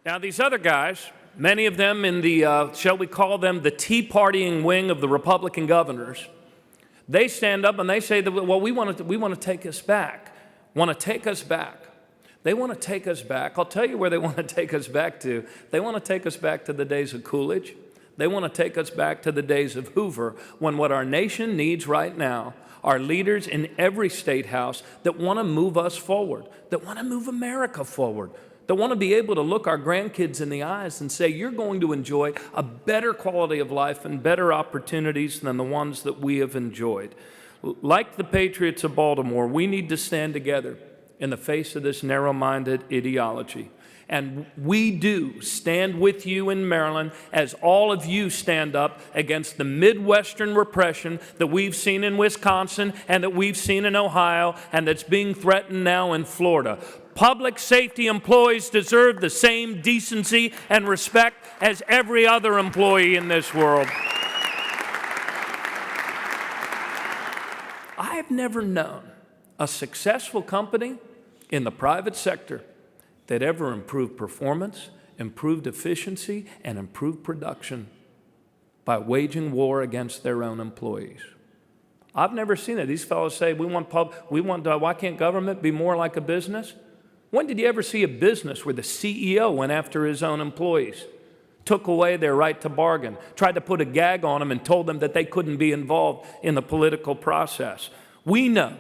Now, these other guys, many of them in the, shall we call them, the Tea Partying wing of the Republican governors, they stand up and they say that, well, we want to take us back. Want to take us back. They want to take us back. I'll tell you where they want to take us back to. They want to take us back to the days of Coolidge. They want to take us back to the days of Hoover, when what our nation needs right now are leaders in every state house that want to move us forward, that want to move America forward, that want to be able to look our grandkids in the eyes and say, you're going to enjoy a better quality of life and better opportunities than the ones that we have enjoyed. Like the Patriots of Baltimore, we need to stand together in the face of this narrow-minded ideology. And we do stand with you in Maryland as all of you stand up against the Midwestern repression that we've seen in Wisconsin and that we've seen in Ohio and that's being threatened now in Florida. Public safety employees deserve the same decency and respect as every other employee in this world. I have never known a successful company in the private sector that ever improved performance, improved efficiency, and improved production by waging war against their own employees. I've never seen it. These fellows say, why can't government be more like a business? When did you ever see a business where the CEO went after his own employees, took away their right to bargain, tried to put a gag on them and told them that they couldn't be involved in the political process? We know,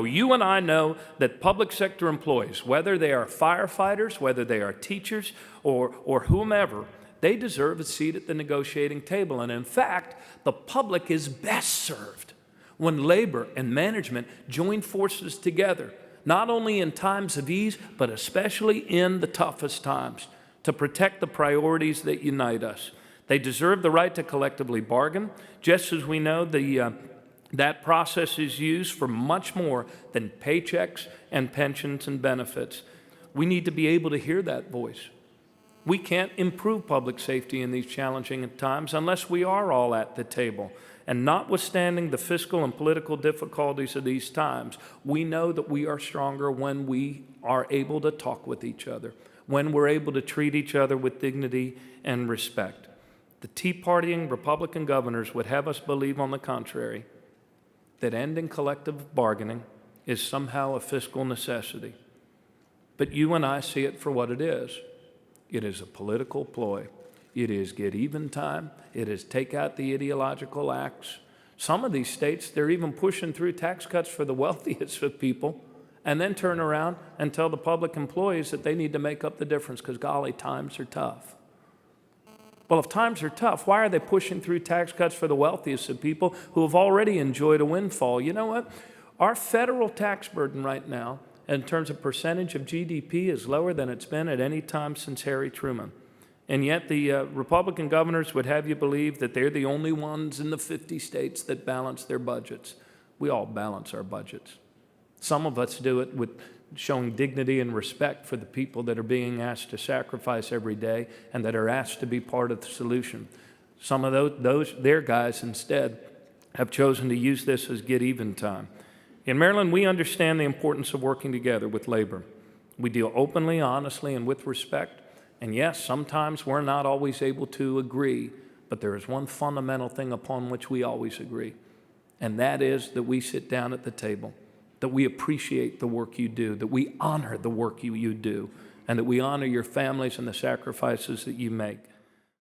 you and I know that public sector employees, whether they are firefighters, whether they are teachers, or whomever, they deserve a seat at the negotiating table. And in fact, the public is best served when labor and management join forces together, not only in times of ease, but especially in the toughest times, to protect the priorities that unite us. They deserve the right to collectively bargain, just as we know that process is used for much more than paychecks and pensions and benefits. We need to be able to hear that voice. We can't improve public safety in these challenging times unless we are all at the table. And notwithstanding the fiscal and political difficulties of these times, we know that we are stronger when we are able to talk with each other, when we're able to treat each other with dignity and respect. The Tea Partying Republican governors would have us believe, on the contrary, that ending collective bargaining is somehow a fiscal necessity. But you and I see it for what it is. It is a political ploy. It is get even time. It is take out the ideological axe. Some of these states, they're even pushing through tax cuts for the wealthiest of people and then turn around and tell the public employees that they need to make up the difference because, golly, times are tough. Well, if times are tough, why are they pushing through tax cuts for the wealthiest of people who have already enjoyed a windfall? You know what? Our federal tax burden right now, in terms of percentage of GDP, is lower than it's been at any time since Harry Truman. And yet the Republican governors would have you believe that they're the only ones in the 50 states that balance their budgets. We all balance our budgets. Some of us do it with showing dignity and respect for the people that are being asked to sacrifice every day and that are asked to be part of the solution. Some of their guys instead have chosen to use this as get even time. In Maryland, we understand the importance of working together with labor. We deal openly, honestly, and with respect. And yes, sometimes we're not always able to agree, but there is one fundamental thing upon which we always agree, and that is that we sit down at the table, that we appreciate the work you do, that we honor the work you do, and that we honor your families and the sacrifices that you make.